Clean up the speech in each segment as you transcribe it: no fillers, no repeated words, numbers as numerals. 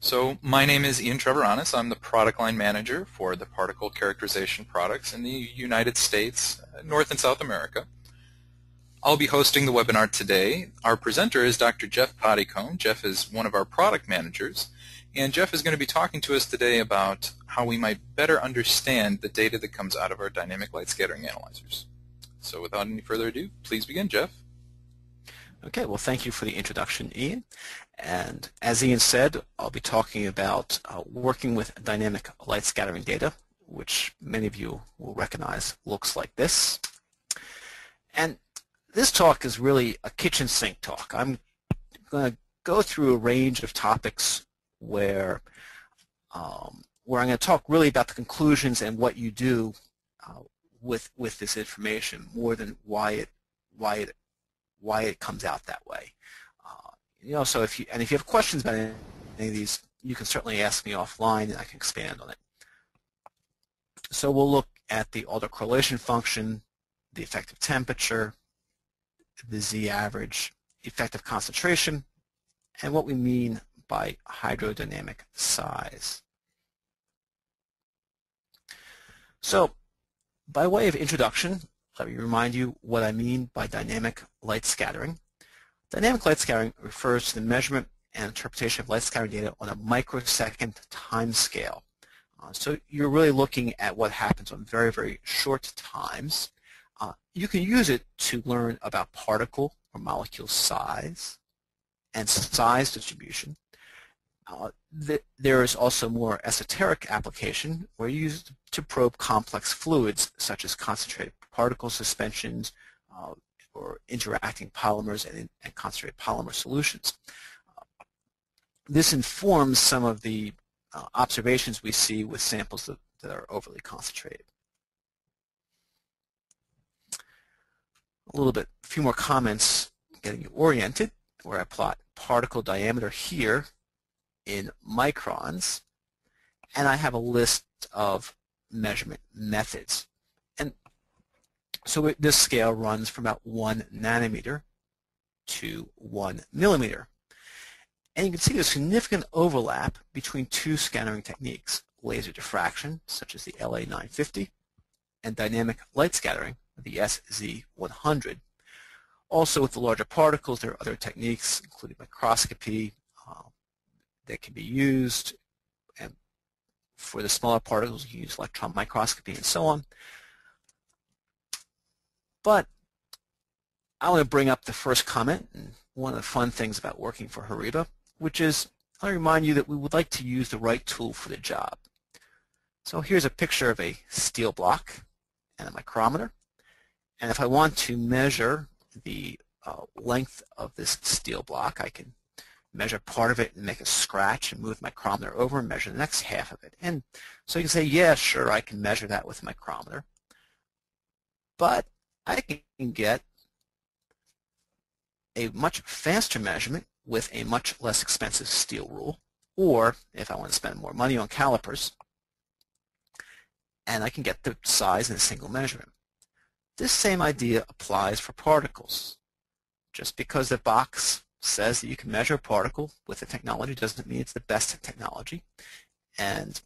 So my name is Ian Trevoranis. I'm the product line manager for the particle characterization products in the United States, North and South America. I'll be hosting the webinar today. Our presenter is Dr. Jeff Pottycomb. Jeff is one of our product managers, and Jeff is going to be talking to us today about how we might better understand the data that comes out of our dynamic light scattering analyzers. So without any further ado, please begin, Jeff. Okay, well, thank you for the introduction, Ian. And as Ian said, I'll be talking about working with dynamic light scattering data, which many of you will recognize looks like this. And this talk is really a kitchen sink talk. I'm going to go through a range of topics where I'm going to talk really about the conclusions and what you do with this information more than why it comes out that way. So if you have questions about any of these, you can certainly ask me offline and I can expand on it. So we'll look at the autocorrelation function, the effective temperature, the z-average, effective concentration, and what we mean by hydrodynamic size. So by way of introduction, let me remind you what I mean by dynamic light scattering. Dynamic light scattering refers to the measurement and interpretation of light scattering data on a microsecond time scale. So you're really looking at what happens on very, very short times. You can use it to learn about particle or molecule size and size distribution. There is also more esoteric application where you use it to probe complex fluids such as concentrated particle suspensions or interacting polymers and concentrated polymer solutions. This informs some of the observations we see with samples that are overly concentrated. A few more comments getting you oriented, where I plot particle diameter here in microns, and I have a list of measurement methods. And so this scale runs from about 1 nanometer to 1 millimeter. And you can see there's significant overlap between two scattering techniques, laser diffraction, such as the LA950, and dynamic light scattering, the SZ100. Also with the larger particles, there are other techniques, including microscopy, that can be used. And for the smaller particles, you can use electron microscopy and so on. But I want to bring up the first comment, and one of the fun things about working for HORIBA, which is I remind you that we would like to use the right tool for the job. So here's a picture of a steel block and a micrometer. And if I want to measure the length of this steel block, I can measure part of it and make a scratch and move the micrometer over and measure the next half of it. And so you can say, yeah, sure, I can measure that with a micrometer. But I can get a much faster measurement with a much less expensive steel rule, or if I want to spend more money on calipers, and I can get the size in a single measurement. This same idea applies for particles. Just because the box says that you can measure a particle with the technology doesn't mean it's the best technology. And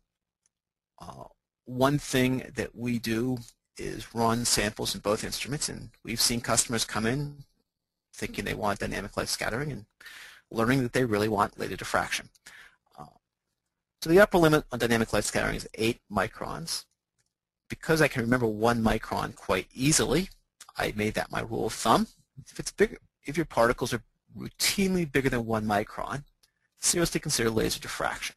one thing that we do is run samples in both instruments, and we've seen customers come in thinking they want dynamic light scattering and learning that they really want laser diffraction. So the upper limit on dynamic light scattering is 8 microns. Because I can remember 1 micron quite easily, I made that my rule of thumb. If your particles are routinely bigger than 1 micron, seriously consider laser diffraction.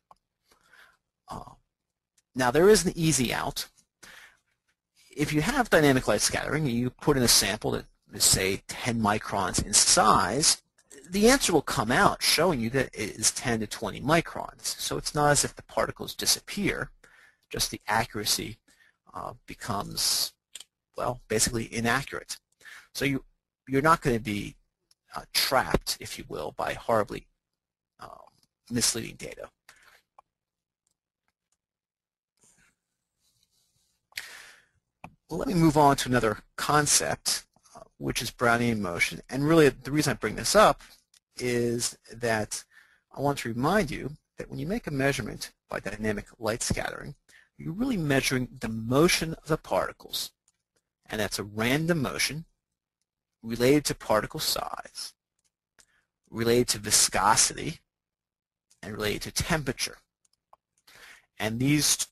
Now there is an easy out. If you have dynamic light scattering and you put in a sample that is, say, 10 microns in size, the answer will come out showing you that it is 10 to 20 microns. So it's not as if the particles disappear, just the accuracy becomes, well, basically inaccurate. So you're not going to be trapped, if you will, by horribly misleading data. Well, let me move on to another concept, which is Brownian motion. And really, the reason I bring this up is that I want to remind you that when you make a measurement by dynamic light scattering, you're really measuring the motion of the particles, and that's a random motion related to particle size, related to viscosity, and related to temperature. And these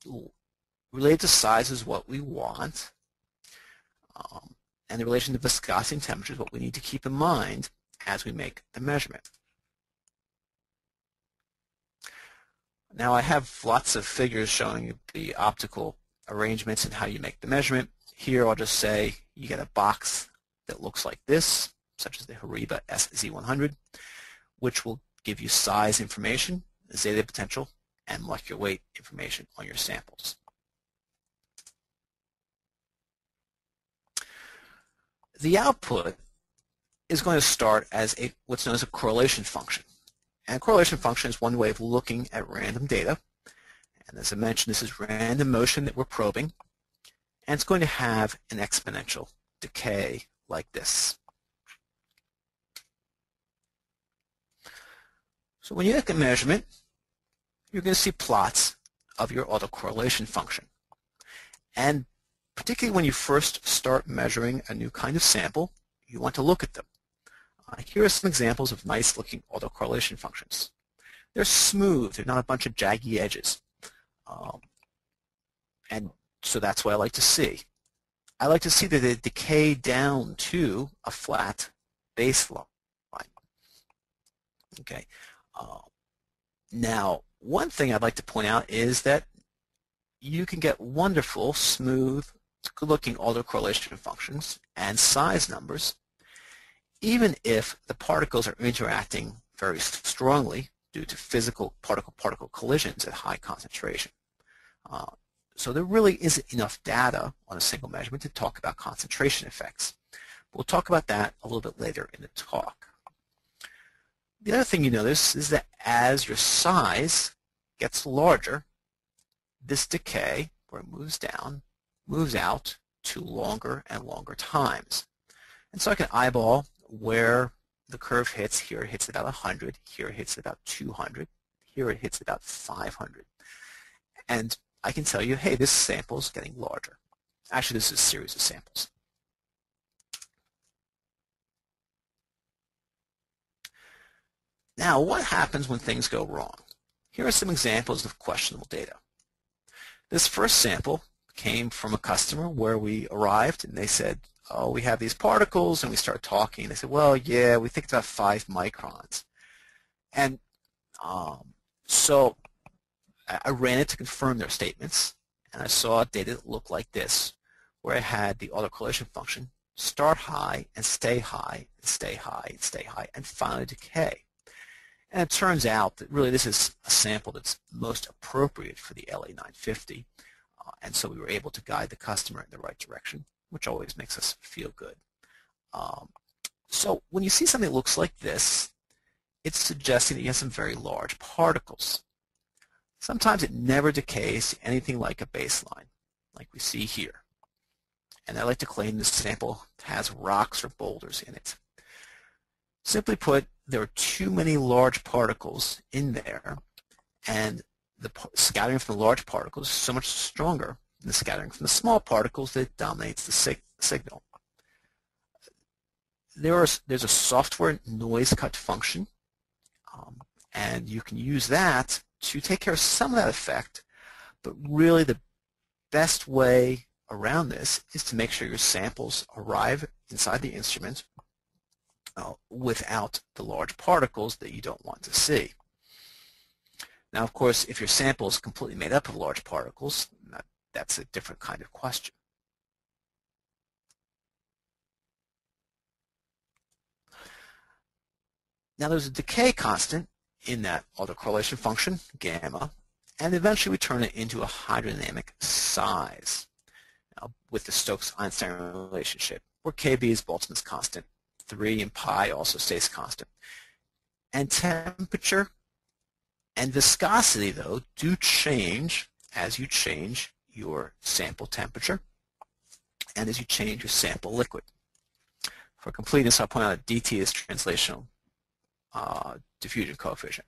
related to size is what we want, and the relation to viscosity and temperature is what we need to keep in mind as we make the measurement. Now I have lots of figures showing you the optical arrangements and how you make the measurement. Here I'll just say you get a box that looks like this, such as the HORIBA SZ100, which will give you size information, zeta potential, and molecular weight information on your samples. The output is going to start as what's known as a correlation function. And a correlation function is one way of looking at random data. And as I mentioned, this is random motion that we're probing. And it's going to have an exponential decay like this. So when you make a measurement, you're going to see plots of your autocorrelation function. And particularly when you first start measuring a new kind of sample, you want to look at them. Here are some examples of nice-looking autocorrelation functions. They're smooth. They're not a bunch of jaggy edges. And so that's what I like to see. I like to see that they decay down to a flat baseline. Okay. Now, one thing I'd like to point out is that you can get wonderful, smooth, good-looking autocorrelation functions and size numbers even if the particles are interacting very strongly due to physical particle-particle collisions at high concentration. So there really isn't enough data on a single measurement to talk about concentration effects. We'll talk about that a little bit later in the talk. The other thing you notice is that as your size gets larger, this decay, where it moves down, moves out to longer and longer times. And so I can eyeball where the curve hits. Here it hits about 100, here it hits about 200, here it hits about 500. And I can tell you, hey, this sample is getting larger. Actually, this is a series of samples. Now, what happens when things go wrong? Here are some examples of questionable data. This first sample came from a customer where we arrived and they said, oh, we have these particles, and we start talking. They said, well, yeah, we think it's about 5 microns. And so I ran it to confirm their statements, and I saw data that looked like this, where I had the autocorrelation function start high and stay high and stay high and stay high and finally decay. And it turns out that really this is a sample that's most appropriate for the LA950, and so we were able to guide the customer in the right direction, which always makes us feel good. So when you see something that looks like this, it's suggesting that you have some very large particles. Sometimes it never decays to anything like a baseline, like we see here. And I like to claim this sample has rocks or boulders in it. Simply put, there are too many large particles in there, and the scattering from the large particles is so much stronger than the scattering from the small particles that dominates the signal. There's a software noise cut function, and you can use that to take care of some of that effect, but really the best way around this is to make sure your samples arrive inside the instrument without the large particles that you don't want to see. Now, of course, if your sample is completely made up of large particles, that's a different kind of question. Now, there's a decay constant in that autocorrelation function, gamma, and eventually we turn it into a hydrodynamic size with the Stokes-Einstein relationship, where Kb is Boltzmann's constant, 3 and pi also stays constant. And temperature and viscosity, though, do change as you change your sample temperature and as you change your sample liquid. For completeness, I'll point out that dt is translational diffusion coefficient.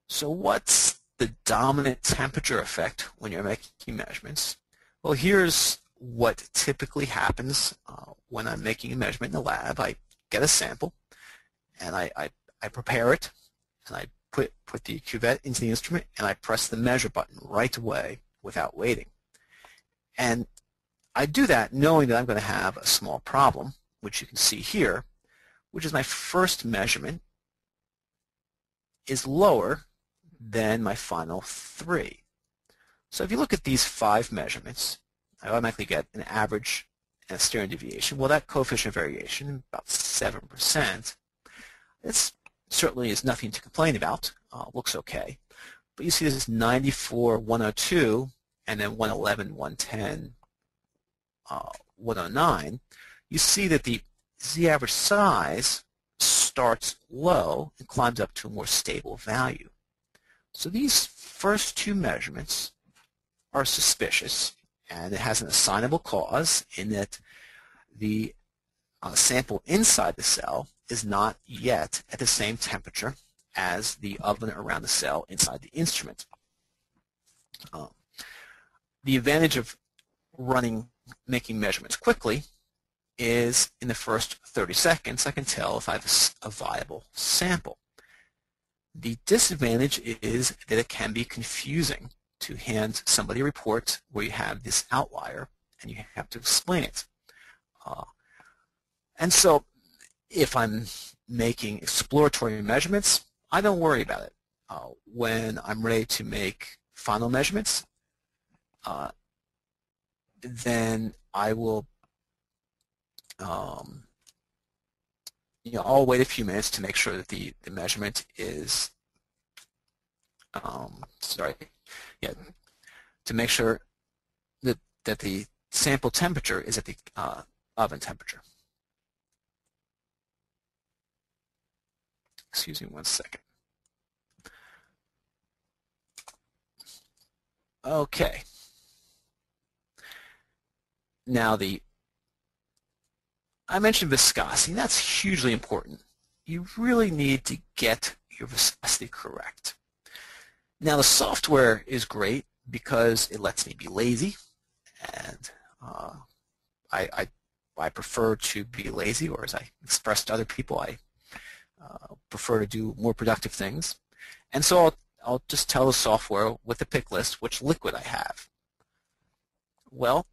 So what's the dominant temperature effect when you're making measurements? Well, here's what typically happens when I'm making a measurement in the lab. I get a sample, and I prepare it, and I put the cuvette into the instrument, and I press the measure button right away without waiting. And I do that knowing that I'm going to have a small problem, which you can see here, which is my first measurement is lower than my final 3. So if you look at these 5 measurements, I automatically get an average and a standard deviation. Well, that coefficient of variation, about 7%, it certainly is nothing to complain about. Looks okay. But you see this is 94, 102, and then 111, 110, 109. You see that the z-average size starts low and climbs up to a more stable value. So these first 2 measurements are suspicious, and it has an assignable cause in that the sample inside the cell is not yet at the same temperature as the oven around the cell inside the instrument. The advantage of making measurements quickly is in the first 30 seconds I can tell if I have a viable sample. The disadvantage is that it can be confusing to hand somebody a report where you have this outlier and you have to explain it. And so if I'm making exploratory measurements, I don't worry about it. When I'm ready to make final measurements, then I will I'll wait a few minutes to make sure that the measurement is to make sure that the sample temperature is at the oven temperature. Excuse me one second. Okay. Now I mentioned viscosity, and that's hugely important. You really need to get your viscosity correct. Now the software is great because it lets me be lazy, and I prefer to be lazy, or as I expressed to other people, I prefer to do more productive things. And so I'll just tell the software with the pick list which liquid I have. Well,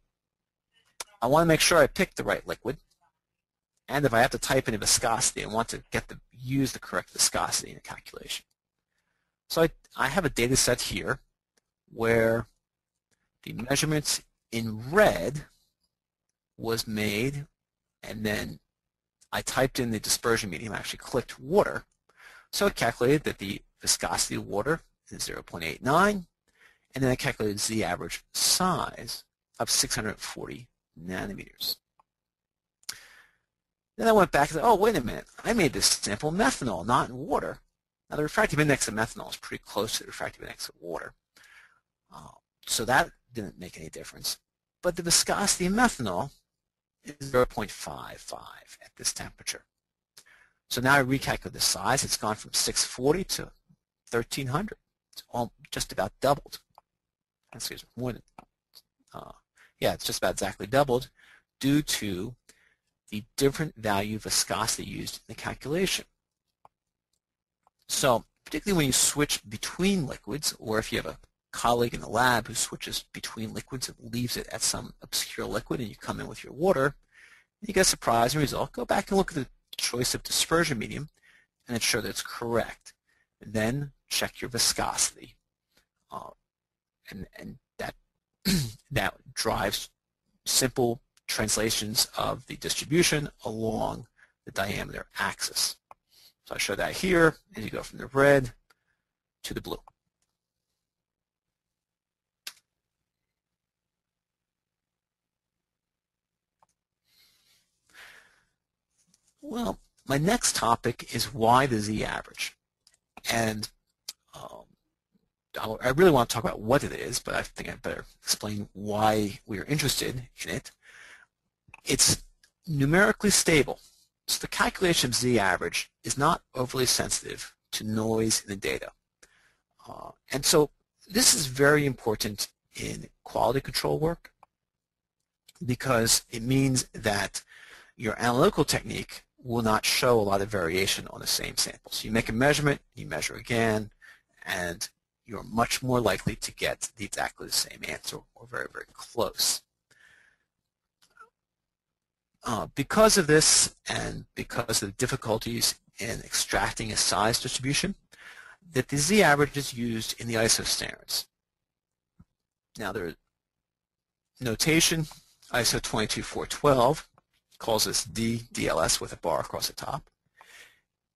I want to make sure I pick the right liquid, and if I have to type in a viscosity, I want to use the correct viscosity in a calculation. So I have a data set here where the measurements in red was made, and then I typed in the dispersion medium. I actually clicked water. So it calculated that the viscosity of water is 0.89, and then I calculated z-average size of 640 nanometers. Then I went back and said, oh, wait a minute, I made this sample methanol, not in water. Now the refractive index of methanol is pretty close to the refractive index of water. So that didn't make any difference. But the viscosity of methanol is 0.55 at this temperature. So now I recalculate the size. It's gone from 640 to 1300. It's just about doubled. Excuse me, more than, it's just about exactly doubled due to the different value viscosity used in the calculation. So particularly when you switch between liquids, or if you have a colleague in the lab who switches between liquids and leaves it at some obscure liquid, and you come in with your water, and you get a surprising result, go back and look at the choice of dispersion medium and ensure that it's correct. And then check your viscosity. And that, that drives simple translations of the distribution along the diameter axis. So I show that here as you go from the red to the blue. Well, my next topic is why the z-average. And I really want to talk about what it is, but I think I'd better explain why we are interested in it. It's numerically stable. So the calculation of z-average is not overly sensitive to noise in the data. And so this is very important in quality control work because it means that your analytical technique will not show a lot of variation on the same sample. So you make a measurement, you measure again, and you're much more likely to get exactly the same answer or very, very close. Because of this and because of the difficulties in extracting a size distribution, that the z-average is used in the ISO standards. Now there's notation, ISO 22412 calls this DLS with a bar across the top,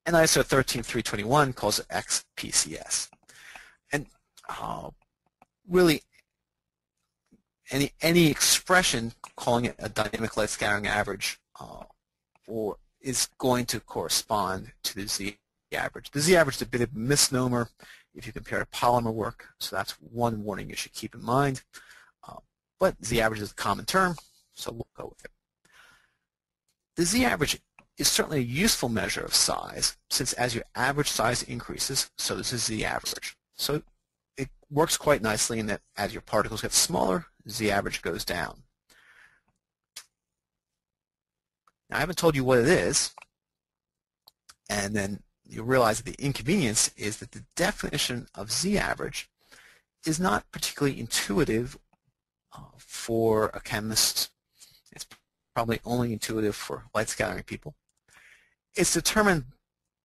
and ISO 13321 calls it XPCS. And really any expression calling it a dynamic light scattering average or is going to correspond to the z-average. The z-average is a bit of a misnomer if you compare to polymer work, so that's one warning you should keep in mind. But z-average is a common term, so we'll go with it. The z-average is certainly a useful measure of size, since as your average size increases, so does the z-average. So it works quite nicely in that as your particles get smaller, z-average goes down. Now I haven't told you what it is, and then you'll realize that the inconvenience is that the definition of z-average is not particularly intuitive for a chemist. It's probably only intuitive for light scattering people. It's determined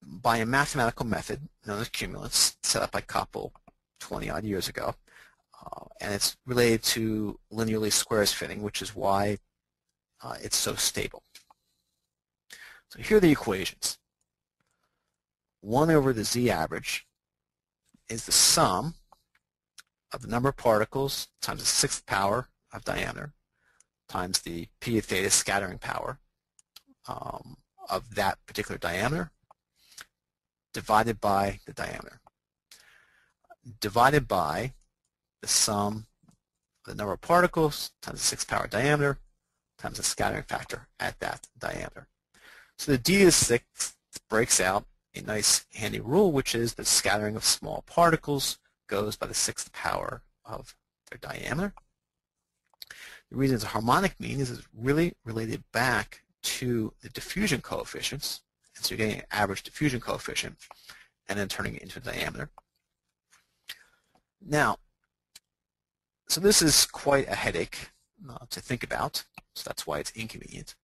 by a mathematical method known as cumulants set up by Koppel 20-odd years ago, and it's related to linear least squares fitting, which is why it's so stable. So here are the equations. 1 over the z-average is the sum of the number of particles times the 6th power of diameter times the p of theta scattering power of that particular diameter divided by the diameter, divided by the sum of the number of particles times the 6th power diameter times the scattering factor at that diameter. So the d to the 6th breaks out a nice handy rule, which is that scattering of small particles goes by the 6th power of their diameter. The reason it's a harmonic mean is it's really related back to the diffusion coefficients, and so you're getting an average diffusion coefficient and then turning it into a diameter. Now, so this is quite a headache to think about, so that's why it's inconvenient.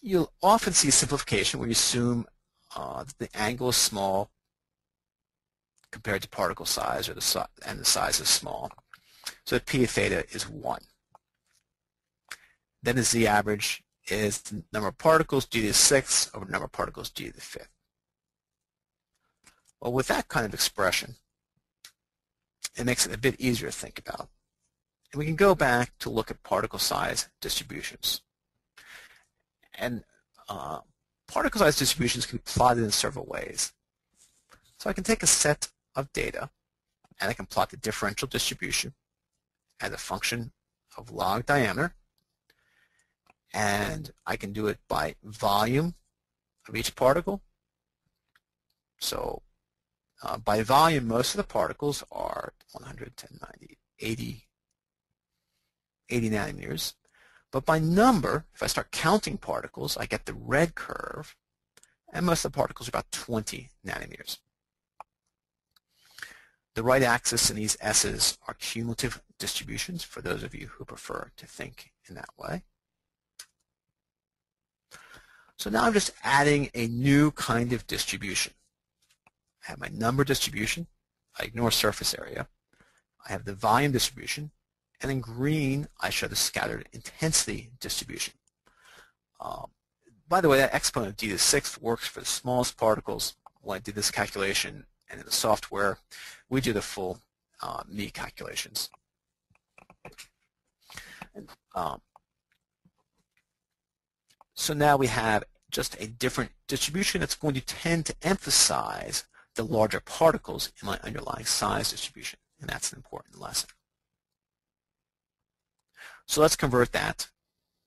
You'll often see simplification where you assume that the angle is small compared to particle size, or the size is small. So p of theta is 1. Then the z-average is the number of particles d to the 6th over the number of particles d to the 5th. Well, with that kind of expression, it makes it a bit easier to think about. And we can go back to look at particle size distributions. And particle size distributions can be plotted in several ways. So I can take a set of data and I can plot the differential distribution as a function of log diameter, and I can do it by volume of each particle. So by volume, most of the particles are 100, 10, 90, 80 nanometers. But by number, if I start counting particles, I get the red curve, and most of the particles are about 20 nanometers. The right axis in these S's are cumulative distributions, for those of you who prefer to think in that way. So now I'm just adding a new kind of distribution. I have my number distribution. I ignore surface area. I have the volume distribution. And in green, I show the scattered intensity distribution. By the way, that exponent of d to the 6th works for the smallest particles. When I did this calculation, and in the software, we do the full me calculations. So now we have just a different distribution that's going to tend to emphasize the larger particles in my underlying size distribution, and that's an important lesson. So let's convert that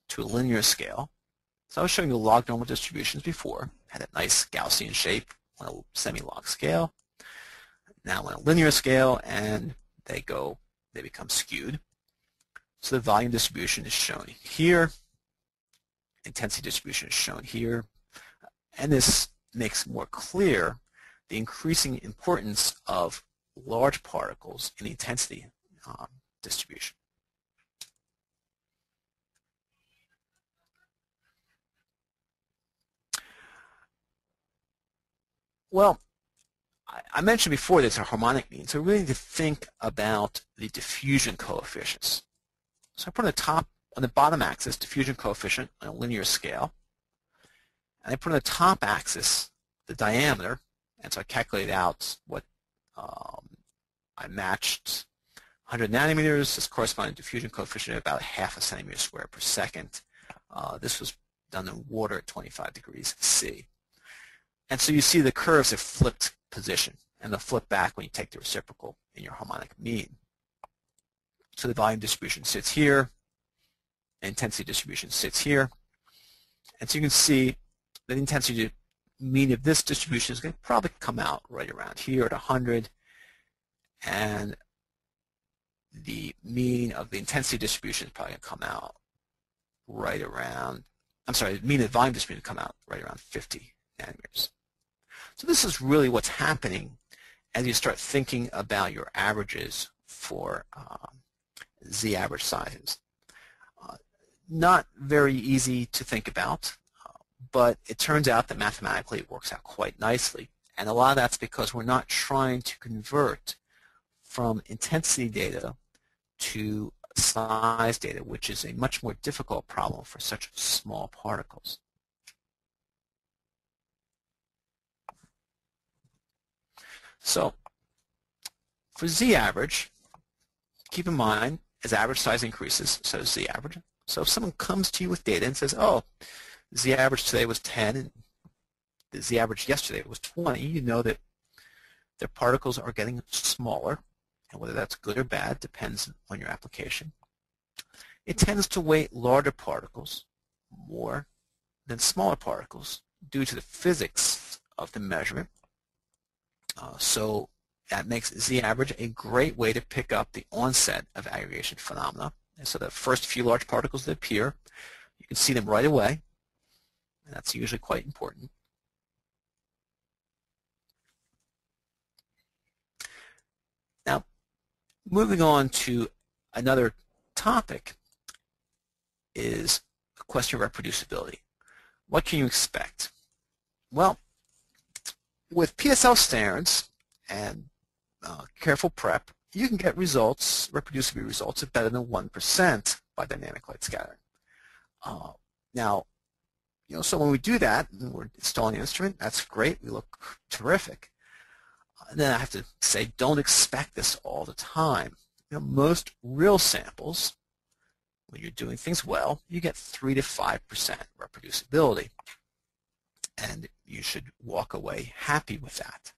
to a linear scale. So I was showing you log normal distributions before, had a nice Gaussian shape on a semi-log scale. Now on a linear scale, and they become skewed. So the volume distribution is shown here, intensity distribution is shown here, and this makes more clear the increasing importance of large particles in the intensity distribution. Well, I mentioned before that it's a harmonic mean, so we really need to think about the diffusion coefficients. So I put on the bottom axis, diffusion coefficient on a linear scale, and I put on the top axis the diameter, and so I calculated out what I matched 100 nanometers. This corresponding diffusion coefficient of about ½ a centimeter squared per second. This was done in water at 25 degrees C. And so you see the curves have flipped position, and they'll flip back when you take the reciprocal in your harmonic mean. So the volume distribution sits here, the intensity distribution sits here, and so you can see that the intensity mean of this distribution is going to probably come out right around here at 100, and the mean of the intensity distribution is probably going to come out right around, the mean of the volume distribution come out right around 50 nanometers. So this is really what's happening as you start thinking about your averages for z-average sizes. Not very easy to think about, but it turns out that mathematically it works out quite nicely. And a lot of that's because we're not trying to convert from intensity data to size data, which is a much more difficult problem for such small particles. So for z-average, keep in mind as average size increases, so does z-average. So if someone comes to you with data and says, oh, z-average today was 10 and the z-average yesterday was 20, you know that their particles are getting smaller, and whether that's good or bad depends on your application. It tends to weight larger particles more than smaller particles due to the physics of the measurement. So that makes z-average a great way to pick up the onset of aggregation phenomena. And so the first few large particles that appear, you can see them right away, and that's usually quite important. Now, moving on to another topic is the question of reproducibility. What can you expect? Well, with PSL standards and careful prep, you can get results, reproducibility results, of better than 1% by dynamic light scattering. Now, so when we do that, and we're installing the instrument, that's great, we look terrific. And then I have to say, don't expect this all the time. Most real samples, when you're doing things well, you get 3 to 5% reproducibility. And you should walk away happy with that.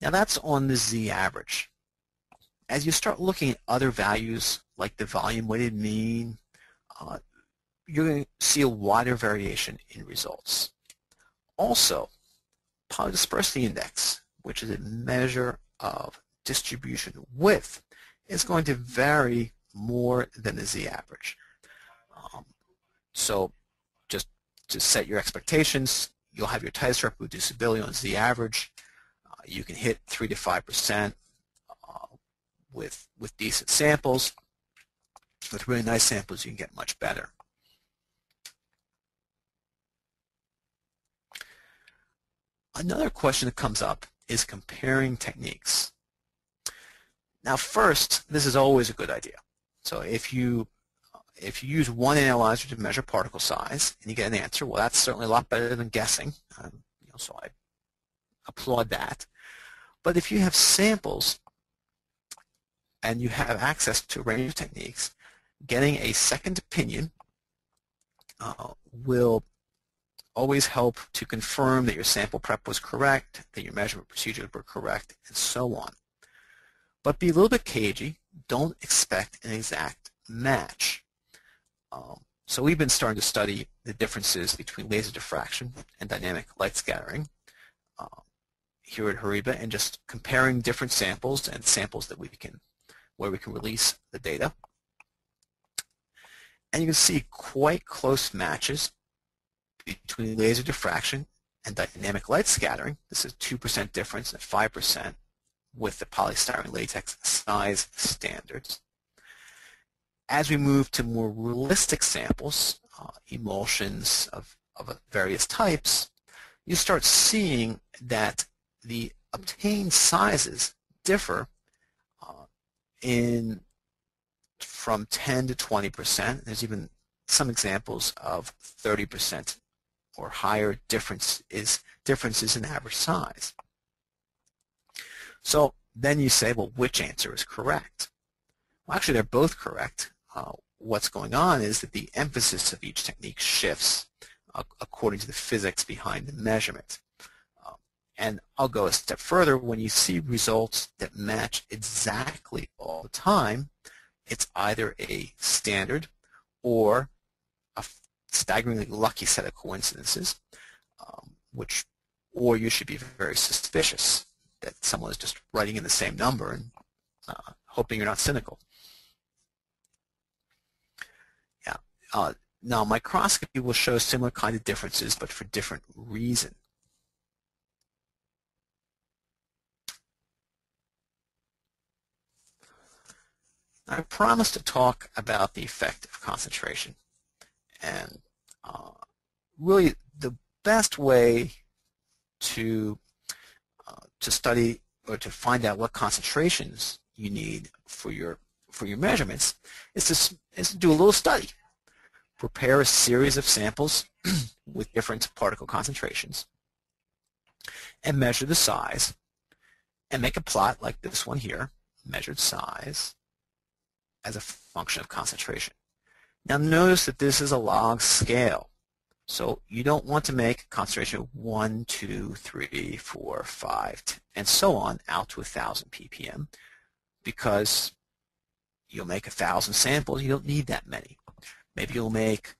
Now that's on the z-average. As you start looking at other values like the volume-weighted mean, you're going to see a wider variation in results. Also, polydispersity index, which is a measure of distribution width, is going to vary more than the z-average. So just to set your expectations, you'll have your tightest reproducibility on z-average. You can hit 3 to 5% with decent samples. With really nice samples, you can get much better. Another question that comes up is comparing techniques. Now first, this is always a good idea. So if you use one analyzer to measure particle size and you get an answer, well, that's certainly a lot better than guessing. So I applaud that. But if you have samples and you have access to a range of techniques, getting a second opinion will always help to confirm that your sample prep was correct, that your measurement procedures were correct, and so on. But be a little bit cagey. Don't expect an exact match. So we've been starting to study the differences between laser diffraction and dynamic light scattering here at HORIBA, and just comparing different samples and samples that where we can release the data. And you can see quite close matches between laser diffraction and dynamic light scattering. This is 2% difference and 5% with the polystyrene latex size standards. As we move to more realistic samples, emulsions of various types, you start seeing that the obtained sizes differ from 10 to 20%. There's even some examples of 30% or higher differences in average size. So then you say, well, which answer is correct? Well, actually, they're both correct. What's going on is that the emphasis of each technique shifts according to the physics behind the measurement. And I'll go a step further. When you see results that match exactly all the time, it's either a standard or a staggeringly lucky set of coincidences, or you should be very suspicious that someone is just writing in the same number and hoping you're not cynical. Yeah. Now, microscopy will show similar kind of differences, but for different reasons. I promised to talk about the effect of concentration, and really the best way to study or to find out what concentrations you need for your measurements is to do a little study. Prepare a series of samples with different particle concentrations and measure the size, and make a plot like this one here, measured size as a function of concentration. Now notice that this is a log scale, so you don't want to make concentration of 1, 2, 3, 4, 5, and so on out to 1,000 ppm, because you'll make 1,000 samples. You don't need that many. Maybe you'll make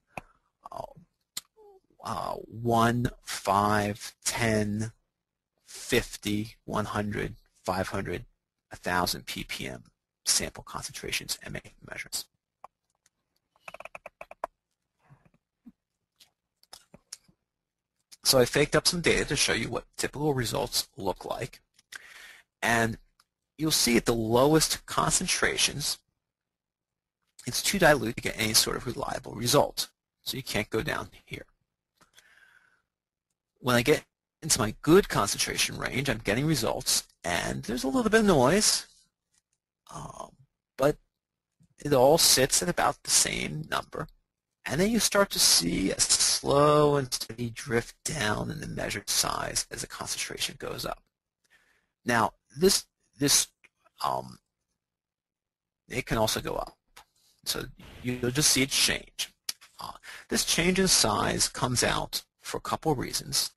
1, 5, 10, 50, 100, 500, 1,000 ppm sample concentrations and make measurements. So I faked up some data to show you what typical results look like. And you'll see at the lowest concentrations, it's too dilute to get any sort of reliable result. So you can't go down here. When I get into my good concentration range, I'm getting results, and there's a little bit of noise, but it all sits at about the same number. And then you start to see a slow and steady drift down in the measured size as the concentration goes up. Now, it can also go up. So you'll just see it change. This change in size comes out for a couple of reasons.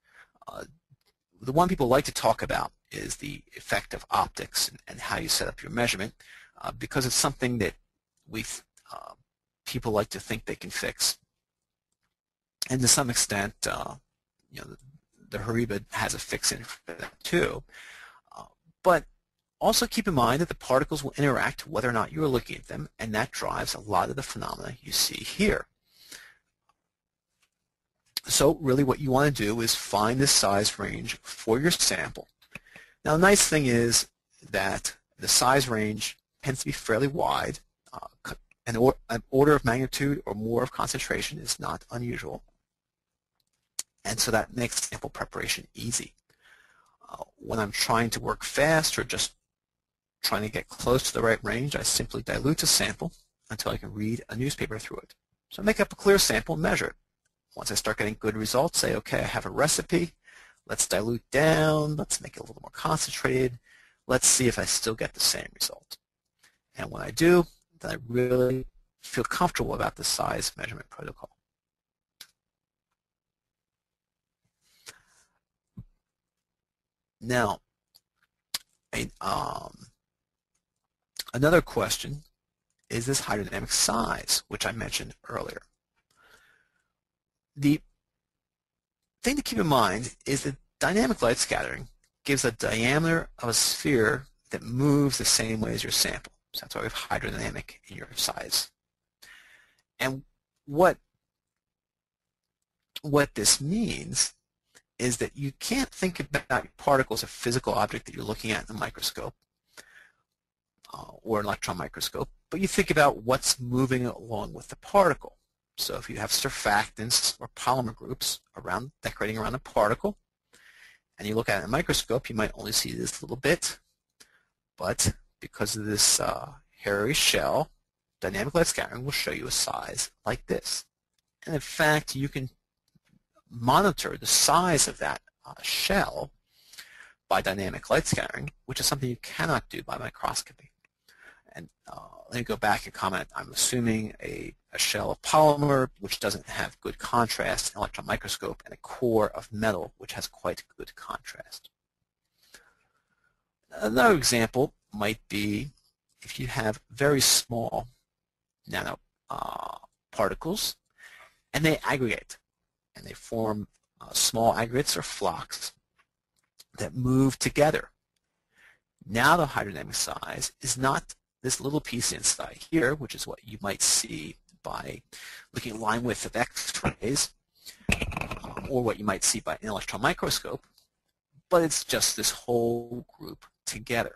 The one people like to talk about is the effect of optics and how you set up your measurement, because it's something that people like to think they can fix. And to some extent, the HORIBA has a fix in for that too. But also keep in mind that the particles will interact whether or not you're looking at them, and that drives a lot of the phenomena you see here. So really what you want to do is find the size range for your sample. Now the nice thing is that the size range tends to be fairly wide. An order of magnitude or more of concentration is not unusual. And so that makes sample preparation easy. When I'm trying to work fast or just trying to get close to the right range, I simply dilute a sample until I can read a newspaper through it. So I make up a clear sample and measure it. Once I start getting good results, say, okay, I have a recipe. Let's dilute down. Let's make it a little more concentrated. Let's see if I still get the same result. And when I do, then I really feel comfortable about the size measurement protocol. Now, another question is this hydrodynamic size, which I mentioned earlier. The thing to keep in mind is that dynamic light scattering gives a diameter of a sphere that moves the same way as your sample. So that's why we have hydrodynamic in your size. And what this means is that you can't think about your particle as a physical object that you're looking at in a microscope or an electron microscope, but you think about what's moving along with the particle. So if you have surfactants or polymer groups decorating around a particle, and you look at it in a microscope, you might only see this little bit, but because of this hairy shell, dynamic light scattering will show you a size like this. And in fact, you can monitor the size of that shell by dynamic light scattering, which is something you cannot do by microscopy. And let me go back and comment. I'm assuming a shell of polymer which doesn't have good contrast in an electron microscope, and a core of metal which has quite good contrast. Another example might be if you have very small nano particles and they aggregate and they form small aggregates or flocks that move together. Now the hydrodynamic size is not this little piece inside here, which is what you might see by looking at line width of X-rays, or what you might see by an electron microscope, but it's just this whole group together.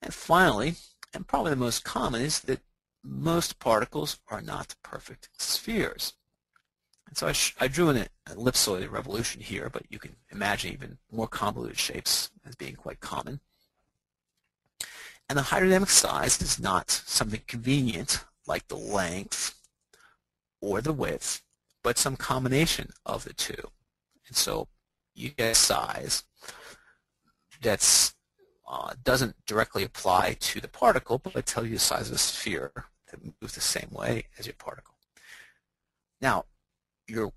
And finally, and probably the most common, is that most particles are not perfect spheres. And so I drew an ellipsoid revolution here, but you can imagine even more convoluted shapes as being quite common. And the hydrodynamic size is not something convenient like the length or the width, but some combination of the two. And so you get a size that doesn't directly apply to the particle, but it tells you the size of the sphere that moves the same way as your particle. Now, we're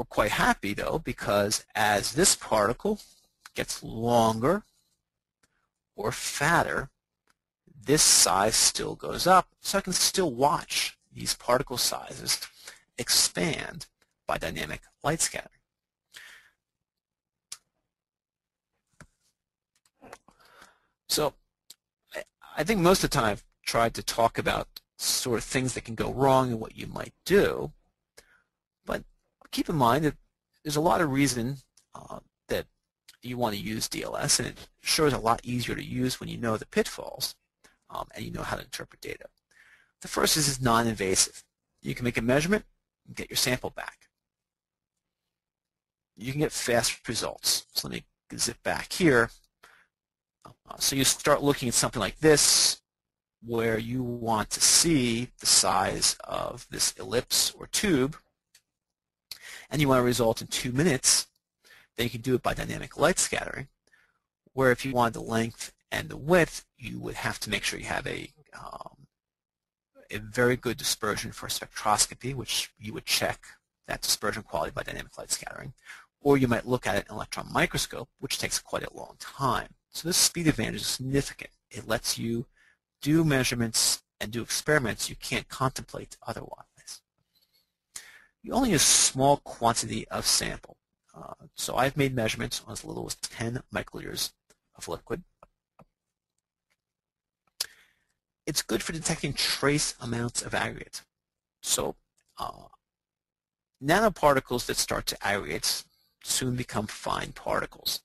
quite happy, though, because as this particle gets longer or fatter, this size still goes up, so I can still watch these particle sizes expand by dynamic light scattering. So I think most of the time I've tried to talk about sort of things that can go wrong and what you might do, but keep in mind that there's a lot of reason that you want to use DLS, and it sure is a lot easier to use when you know the pitfalls and you know how to interpret data. The first is non-invasive. You can make a measurement and get your sample back. You can get fast results. So let me zip back here. So you start looking at something like this, where you want to see the size of this ellipse or tube, and you want a result in 2 minutes. Then you can do it by dynamic light scattering, where if you wanted the length and the width, you would have to make sure you have a very good dispersion for spectroscopy, which you would check that dispersion quality by dynamic light scattering. Or you might look at it in an electron microscope, which takes quite a long time. So this speed advantage is significant. It lets you do measurements and do experiments you can't contemplate otherwise. You only use a small quantity of sample. So I've made measurements on as little as 10 microliters of liquid. It's good for detecting trace amounts of aggregate. So nanoparticles that start to aggregate soon become fine particles.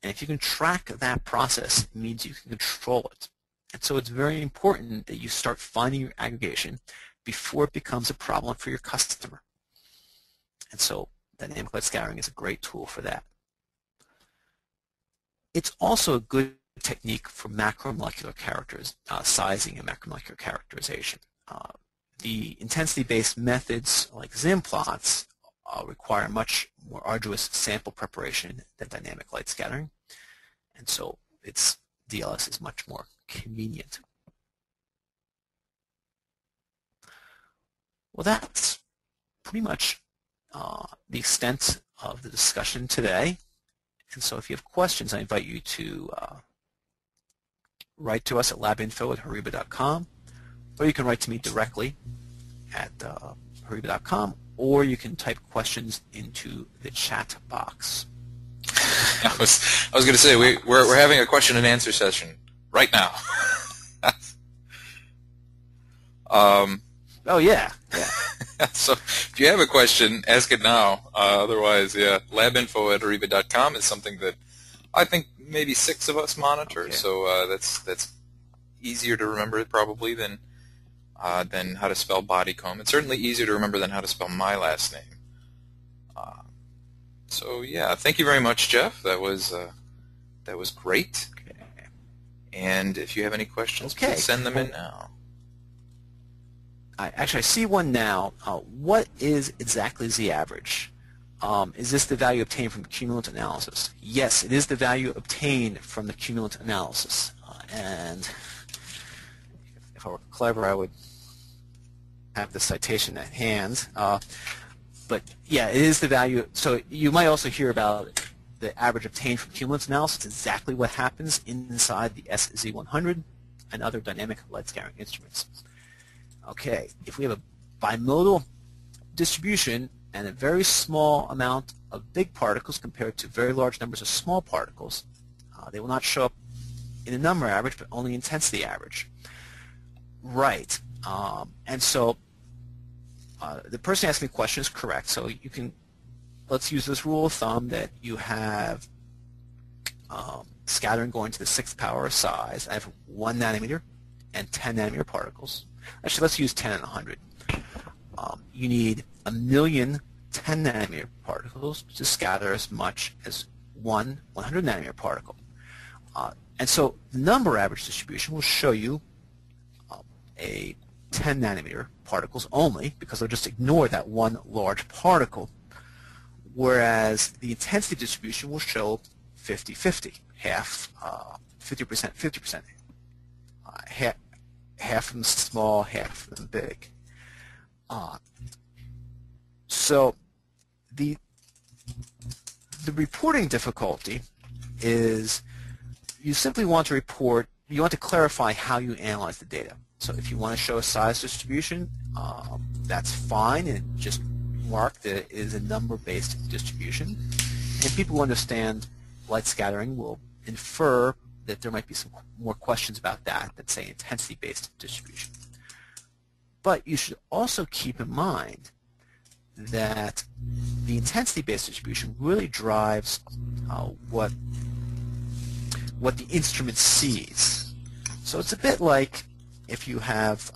And if you can track that process, it means you can control it. And so it's very important that you start finding your aggregation before it becomes a problem for your customer. And so dynamic light scattering is a great tool for that. It's also a good technique for macromolecular characters, sizing and macromolecular characterization. The intensity-based methods like Zim plots require much more arduous sample preparation than dynamic light scattering, and so DLS is much more convenient. Well, that's pretty much the extent of the discussion today, and so if you have questions, I invite you to write to us at labinfo@horiba.com, or you can write to me directly at horiba.com, or you can type questions into the chat box. I was going to say we're having a question and answer session right now. Oh yeah. So if you have a question, ask it now. Otherwise, yeah, labinfo@horiba.com is something that I think maybe 6 of us monitor. Okay. So that's easier to remember probably than how to spell bodycomb. It's certainly easier to remember than how to spell my last name. So yeah, thank you very much, Jeff. That was great. Okay. And if you have any questions, please send them in now. I see one now. What is exactly z-average? Is this the value obtained from cumulant analysis? Yes, it is the value obtained from the cumulant analysis. And if I were clever, I would have the citation at hand. But yeah, it is the value. So you might also hear about the average obtained from cumulant analysis. It's exactly what happens inside the SZ100 and other dynamic light scattering instruments. Okay, if we have a bimodal distribution and a very small amount of big particles compared to very large numbers of small particles, they will not show up in a number average, but only intensity average. Right, and so the person asking the question is correct. So you can, let's use this rule of thumb that you have scattering going to the 6th power of size. I have 1 nanometer and 10 nanometer particles. Actually, let's use 10 and 100. You need 1,000,000 10 nanometer particles to scatter as much as 1 100 nanometer particle. And so the number average distribution will show you a 10 nanometer particles only, because they'll just ignore that one large particle, whereas the intensity distribution will show 50-50, half, 50%, 50%, half of them small, half of them big. So the reporting difficulty is you simply want to report, you want to clarify how you analyze the data. So if you want to show a size distribution, that's fine, and just mark that it is a number-based distribution. And people who understand light scattering will infer that there might be some more questions about that than, say, intensity-based distribution. But you should also keep in mind that the intensity-based distribution really drives what the instrument sees. So it's a bit like if you have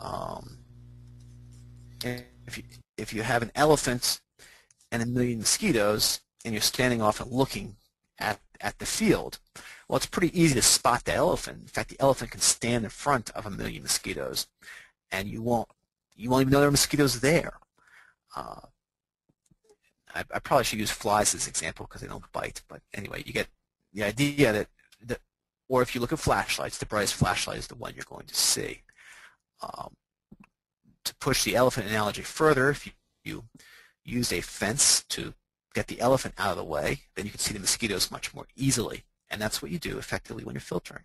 if you have an elephant and 1,000,000 mosquitoes, and you're standing off and looking at the field. Well, it's pretty easy to spot the elephant. In fact, the elephant can stand in front of 1,000,000 mosquitoes, and you won't even know there are mosquitoes there. I probably should use flies as an example because they don't bite, but anyway, you get the idea that or if you look at flashlights, the brightest flashlight is the one you're going to see. To push the elephant analogy further, if you use a fence to get the elephant out of the way, then you can see the mosquitoes much more easily, and that's what you do effectively when you're filtering.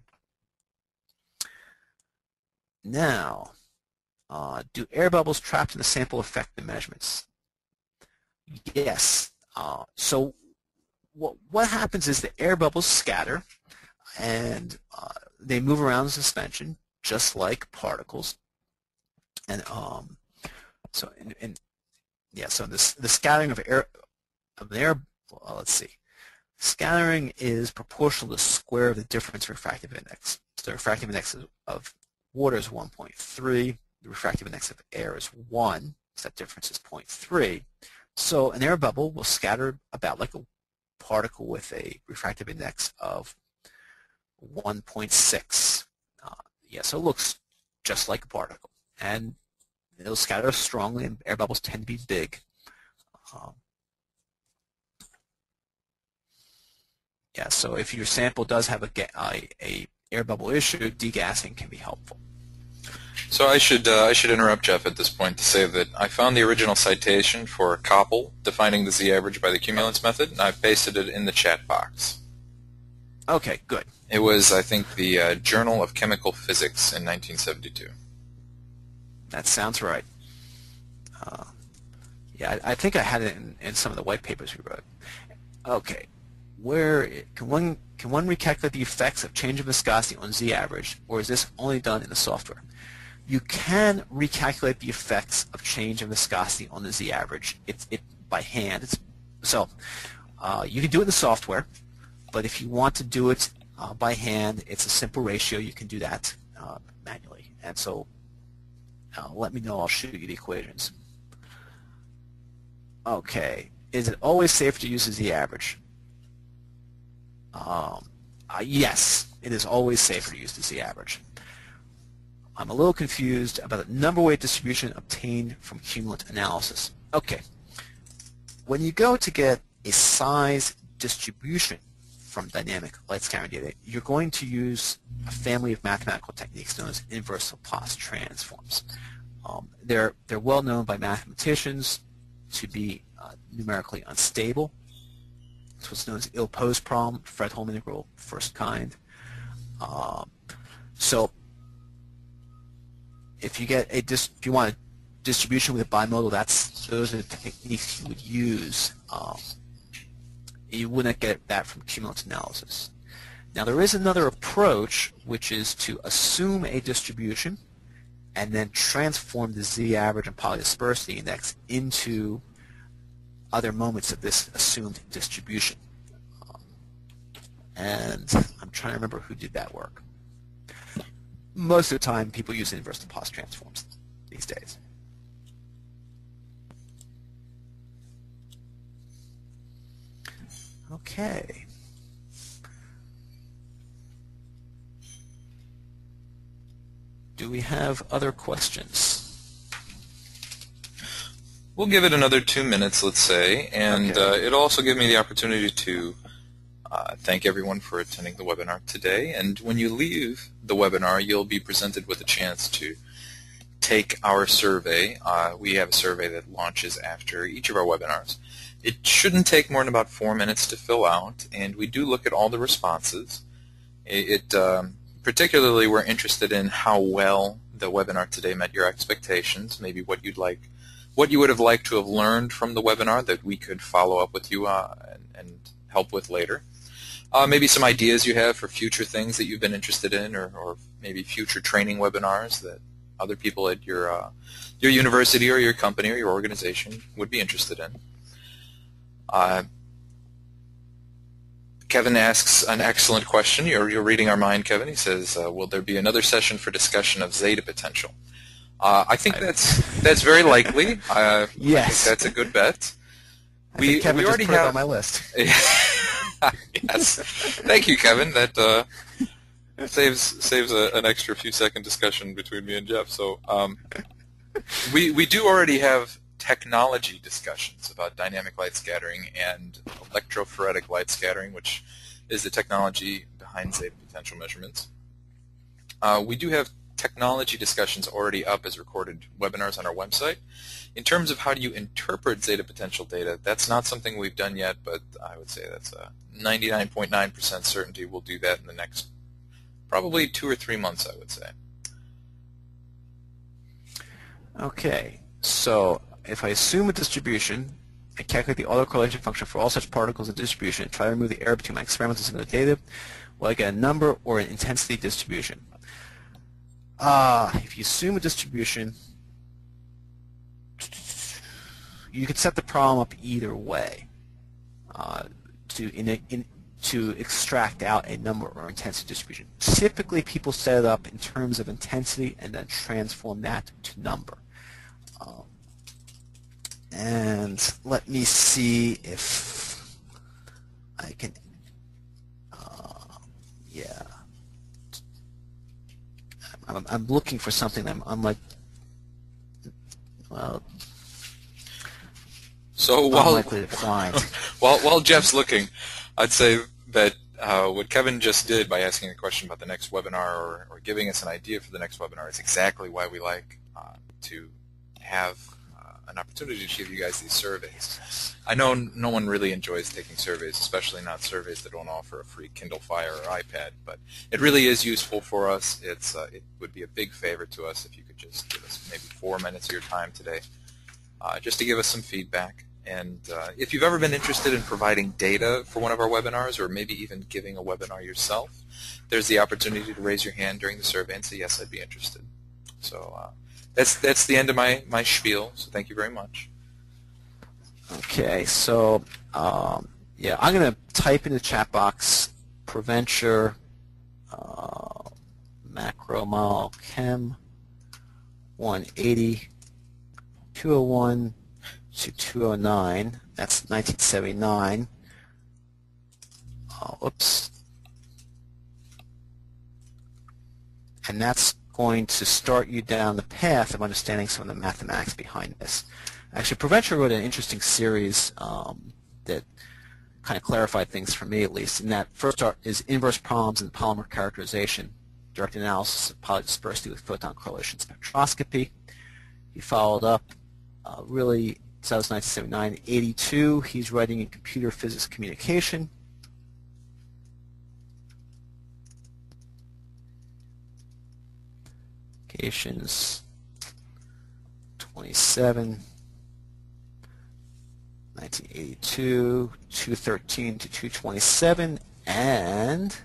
Now, do air bubbles trapped in the sample affect the measurements? Yes. So what happens is the air bubbles scatter, and they move around in suspension just like particles. And so the scattering of air let's see. Scattering is proportional to the square of the difference refractive index. So the refractive index of water is 1.3. The refractive index of air is 1. So that difference is 0.3. So an air bubble will scatter about like a particle with a refractive index of 1.6. So it looks just like a particle, and it'll scatter strongly, and air bubbles tend to be big. So if your sample does have a air bubble issue, degassing can be helpful. So I should interrupt Jeff at this point to say that I found the original citation for Koppel defining the z-average by the cumulants method, and I've pasted it in the chat box. Okay, good. It was, I think, the Journal of Chemical Physics in 1972. That sounds right. Yeah, I think I had it in some of the white papers we wrote. Okay, where can one recalculate the effects of change of viscosity on z-average, or is this only done in the software? You can recalculate the effects of change in viscosity on the z-average. It by hand. You can do it in the software, but if you want to do it by hand, it's a simple ratio. You can do that manually. And so let me know. I'll shoot you the equations. Okay. Is it always safer to use the z-average? Yes, it is always safer to use the z-average. I'm a little confused about the number weight distribution obtained from cumulant analysis. Okay. When you go to get a size distribution from dynamic light scattering data, you're going to use a family of mathematical techniques known as inverse Laplace transforms. They're well known by mathematicians to be numerically unstable. It's what's known as ill-posed problem, Fredholm integral, first kind. So if you want a distribution with a bimodal, those are the techniques you would use. You wouldn't get that from cumulative analysis. Now there is another approach, which is to assume a distribution and then transform the z-average and polydispersity index into other moments of this assumed distribution. And I'm trying to remember who did that work. Most of the time, people use inverse Laplace transforms these days. Okay. Do we have other questions? We'll give it another 2 minutes, let's say, and Okay. it'll also give me the opportunity to thank everyone for attending the webinar today. And when you leave the webinar, you'll be presented with a chance to take our survey. We have a survey that launches after each of our webinars. It shouldn't take more than about 4 minutes to fill out, and we do look at all the responses. Particularly, we're interested in how well the webinar today met your expectations, maybe what you would have liked to have learned from the webinar that we could follow up with you and help with later. Maybe some ideas you have for future things that you've been interested in, or maybe future training webinars that other people at your university or your company or your organization would be interested in. Kevin asks an excellent question. You're reading our mind, Kevin. He says, will there be another session for discussion of zeta potential? I think that's very likely. Yes. I think that's a good bet. Kevin we already just put it have on my list. Yes. Thank you, Kevin. That saves an extra few second discussion between me and Jeff. So we do already have technology discussions about dynamic light scattering and electrophoretic light scattering, which is the technology behind zeta potential measurements. We do have technology discussions already up as recorded webinars on our website. In terms of how do you interpret zeta potential data, that's not something we've done yet, but I would say that's a 99.9% certainty we'll do that in the next probably 2 or 3 months, I would say. Okay, so if I assume a distribution and calculate the autocorrelation function for all such particles in distribution and try to remove the error between my experimental signal data, will I get a number or an intensity distribution? If you assume a distribution, you could set the problem up either way to extract out a number or intensity distribution. Typically, people set it up in terms of intensity and then transform that to number. And let me see if I can, yeah. I'm looking for something I'm like, well, so while unlikely to find. while Jeff's looking, I'd say that what Kevin just did by asking a question about the next webinar or giving us an idea for the next webinar is exactly why we like to have an opportunity to give you guys these surveys. I know no one really enjoys taking surveys, especially not surveys that don't offer a free Kindle Fire or iPad, but it really is useful for us. It would be a big favor to us if you could just give us maybe 4 minutes of your time today just to give us some feedback. And if you've ever been interested in providing data for one of our webinars, or maybe even giving a webinar yourself, there's the opportunity to raise your hand during the survey and say, yes, I'd be interested. So that's the end of my spiel, so thank you very much. Okay, so yeah, I'm going to type in the chat box Proventure Macromol Chem 180 201 to 209. That's 1979. Oops. And that's going to start you down the path of understanding some of the mathematics behind this. Actually, Proventure wrote an interesting series that kind of clarified things for me, at least, in that first is inverse problems in polymer characterization, direct analysis of polydispersity with photon correlation spectroscopy. He followed up really, so that was 1979. 82, he's writing in computer physics communication. Communications 27. 1982, 213 to 227, and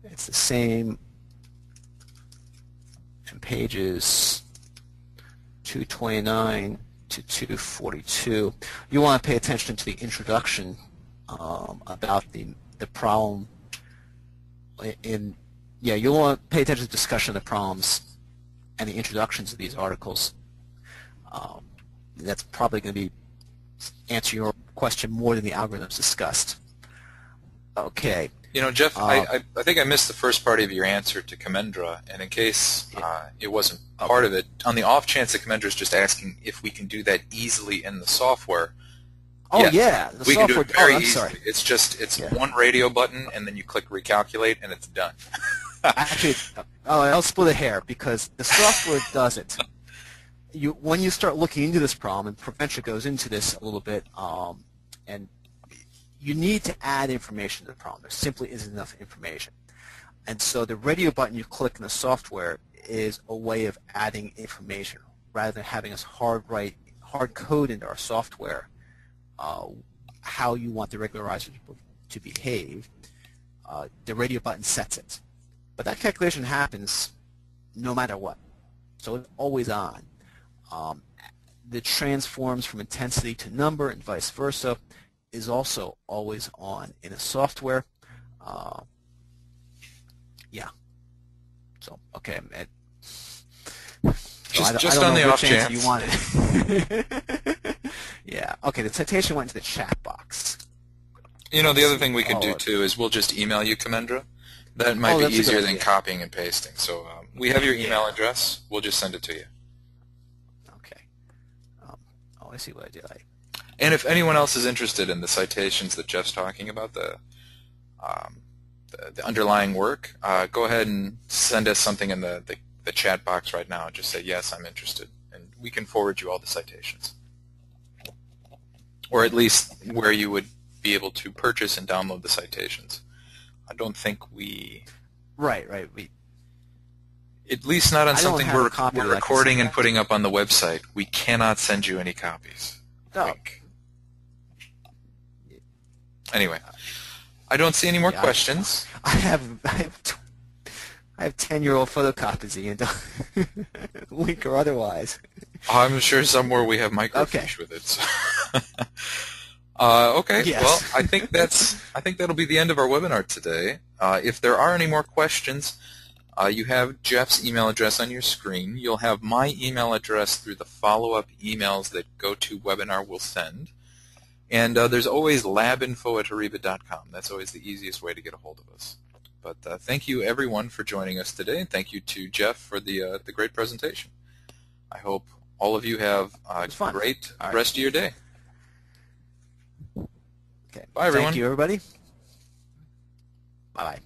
it's the same in pages 229 to 242. You want to pay attention to the introduction about the problem. You'll want to pay attention to the discussion of the problems and the introductions of these articles. That's probably going to be answer your question more than the algorithms discussed. Okay. You know, Jeff, I think I missed the first part of your answer to Commendra, and in case it wasn't part of it, on the off chance that Commendra is just asking if we can do that easily in the software. Oh, yes, yeah. We can do it very easily. Sorry. It's one radio button, and then you click recalculate, and it's done. Actually, I'll split a hair, because the software does it. When you start looking into this problem, and Proventure goes into this a little bit, and you need to add information to the problem. There simply isn't enough information. And so the radio button you click in the software is a way of adding information, rather than having us hard code into our software how you want the regularizer to behave. The radio button sets it. But that calculation happens no matter what. So it's always on. The transforms from intensity to number and vice versa is also always on in a software. Yeah. So, okay. Just on the off chance. You wanted. Yeah. Okay, the citation went into the chat box. You know, the other thing we could do, too, is we'll just email you, Commendra. That might be easier than copying and pasting. So we have your email address. We'll just send it to you. Okay. I see what I did. And if anyone else is interested in the citations that Jeff's talking about, the underlying work, go ahead and send us something in the chat box right now. Just say, yes, I'm interested. And we can forward you all the citations. Or at least where you would be able to purchase and download the citations. I don't think we... Right. At least not on something we're recording and putting up on the website. We cannot send you any copies. No. Anyway, I don't see any more questions. I have 10-year-old photocopies, Ian. Link or otherwise. I'm sure somewhere we have microfiche with it. So. Okay. Yes. Well, I think that'll be the end of our webinar today. If there are any more questions, you have Jeff's email address on your screen. You'll have my email address through the follow-up emails that GoToWebinar will send. And there's always labinfo@horiba.com. That's always the easiest way to get a hold of us. But thank you, everyone, for joining us today, and thank you to Jeff for the great presentation. I hope all of you have a great rest of your day. Okay. Bye, everyone. Thank you, everybody. Bye-bye.